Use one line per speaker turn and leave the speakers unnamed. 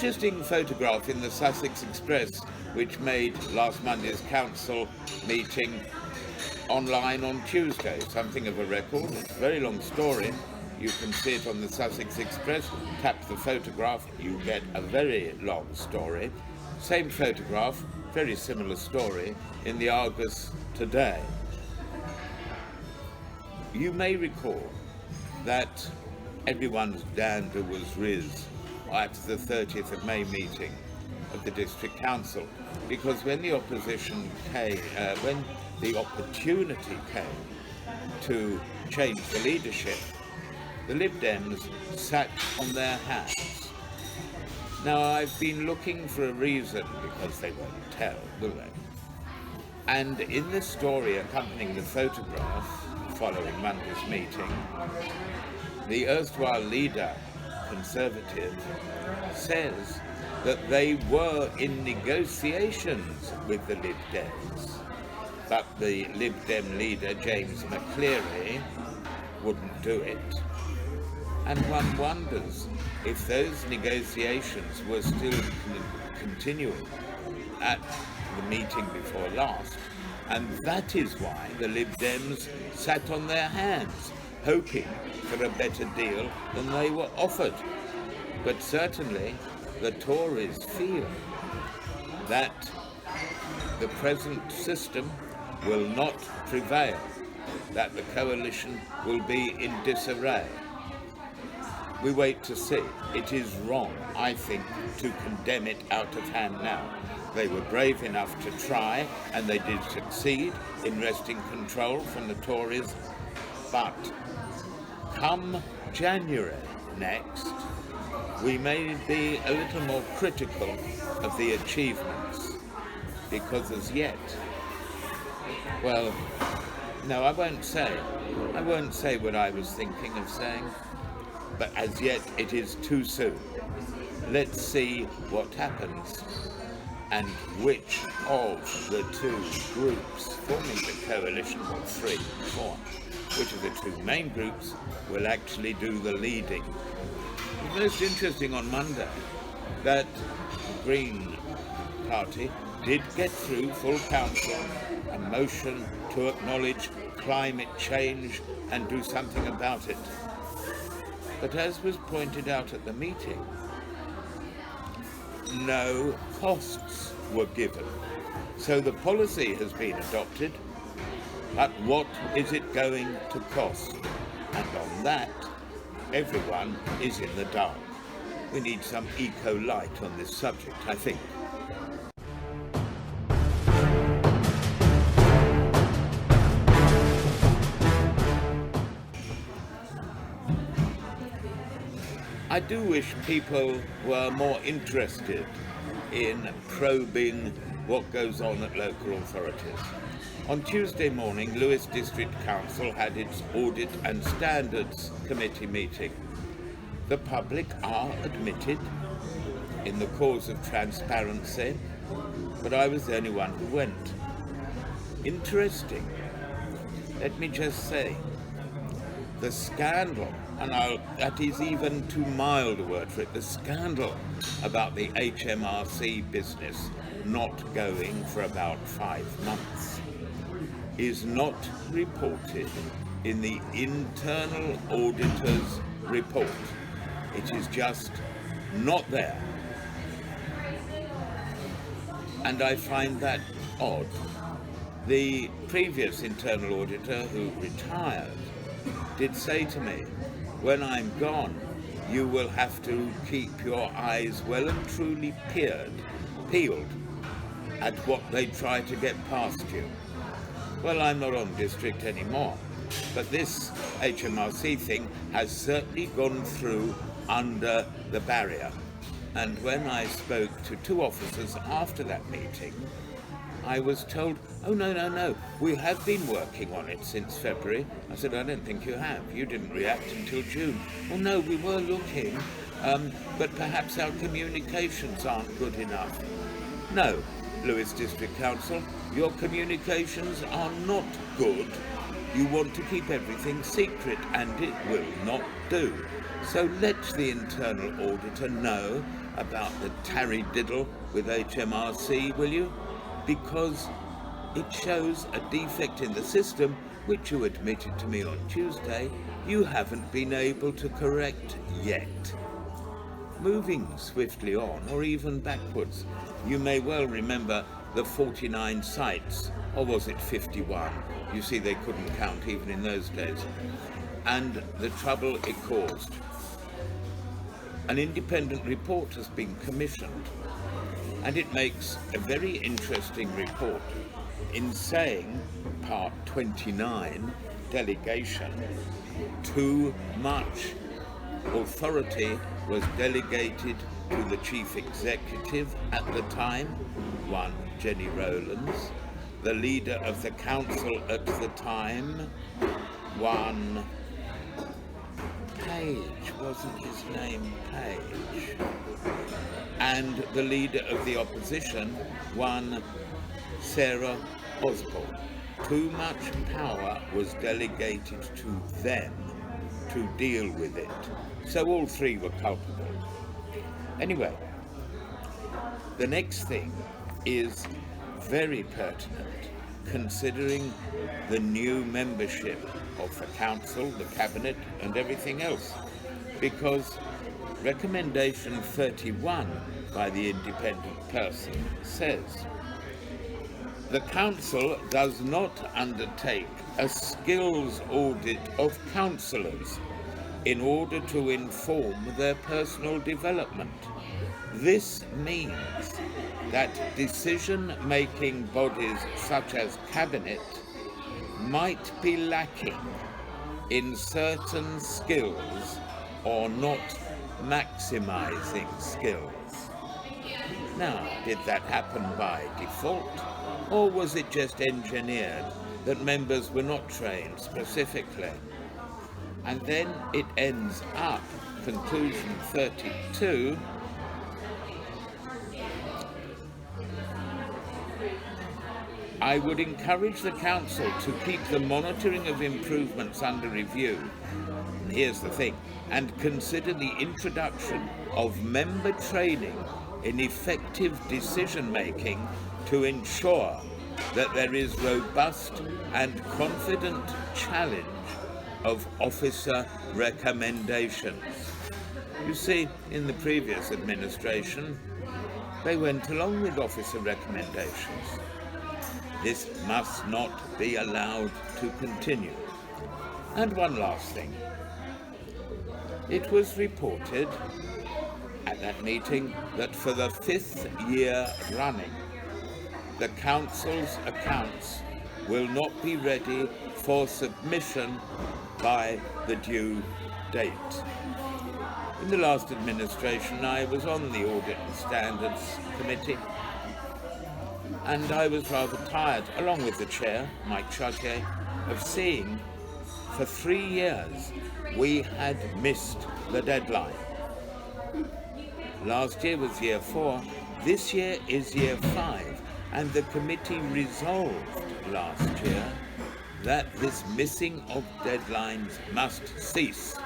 interesting photograph in the Sussex Express, which made last Monday's council meeting online on Tuesday. Something of a record. It's a very long story. You can see it on the Sussex Express. Tap the photograph, you get a very long story. Same photograph, very similar story, in the Argus today. You may recall that everyone's dander was riz at the 30th of May meeting of the District Council, because when the opposition came, when the opportunity came to change the leadership, the Lib Dems sat on their hands. Now, I've been looking for a reason, because they won't tell, will they? And in the story accompanying the photograph following Monday's meeting, the erstwhile leader, Conservative, says that they were in negotiations with the Lib Dems, but the Lib Dem leader, James McCleary, wouldn't do it. And one wonders if those negotiations were still continuing at the meeting before last, and that is why the Lib Dems sat on their hands, hoping for a better deal than they were offered. But certainly the Tories feel that the present system will not prevail, that the coalition will be in disarray. We wait to see. It is wrong, I think, to condemn it out of hand now. They were brave enough to try, and they did succeed in wresting control from the Tories. But come January next, we may be a little more critical of the achievements, because as yet, well, no, I won't say what I was thinking of saying, but as yet it is too soon. Let's see what happens and which of the two groups forming the coalition, or three, four, which of the two main groups will actually do the leading. It was most interesting on Monday that the Green Party did get through full council a motion to acknowledge climate change and do something about it. But as was pointed out at the meeting, no costs were given. So the policy has been adopted, but what is it going to cost? And on that, everyone is in the dark. We need some eco-light on this subject, I think. I do wish people were more interested in probing what goes on at local authorities. On Tuesday morning, Lewes District Council had its Audit and Standards Committee meeting. The public are admitted in the cause of transparency, but I was the only one who went. Interesting. Let me just say, the scandal, and that is even too mild a word for it, the scandal about the HMRC business not going for about 5 months is not reported in the internal auditor's report. It is just not there. And I find that odd. The previous internal auditor, who retired, did say to me, "When I'm gone, you will have to keep your eyes well and truly peeled at what they try to get past you." Well, I'm not on district anymore, but this HMRC thing has certainly gone through under the barrier. And when I spoke to 2 officers after that meeting, I was told, "Oh, no, we have been working on it since February." I said, "I don't think you have. You didn't react until June." "Well, no, we were looking, but perhaps our communications aren't good enough." No, Lewes District Council, your communications are not good. You want to keep everything secret, and it will not do. So let the internal auditor know about the tarry-diddle with HMRC, will you? Because it shows a defect in the system which you admitted to me on Tuesday you haven't been able to correct yet. Moving swiftly on, or even backwards, you may well remember the 49 sites, or was it 51? You see, they couldn't count even in those days. And the trouble it caused. An independent report has been commissioned, and it makes a very interesting report in saying, part 29, delegation, too much authority was delegated to the chief executive at the time, one Jenny Rowlands, the leader of the council at the time, one Page, wasn't his name Page, and the leader of the opposition, one Sarah Osborne. Too much power was delegated to them to deal with it. So all three were culpable. Anyway, the next thing is very pertinent, considering the new membership of the council, the cabinet, and everything else, because recommendation 31 by the independent person says, the council does not undertake a skills audit of councillors in order to inform their personal development. This means that decision-making bodies such as Cabinet might be lacking in certain skills or not maximising skills. Now, did that happen by default, or was it just engineered that members were not trained specifically? And then it ends up, conclusion 32, I would encourage the council to keep the monitoring of improvements under review. And here's the thing, and consider the introduction of member training in effective decision-making to ensure that there is robust and confident challenge of officer recommendations. You see, in the previous administration, they went along with officer recommendations. This must not be allowed to continue. And one last thing. It was reported at that meeting that for the 5th year running, the council's accounts will not be ready for submission by the due date. In the last administration, I was on the Audit and Standards Committee, and I was rather tired, along with the chair, Mike Chartier, of seeing for 3 years we had missed the deadline. Last year was year 4, this year is year 5, and the committee resolved last year that this missing of deadlines must cease.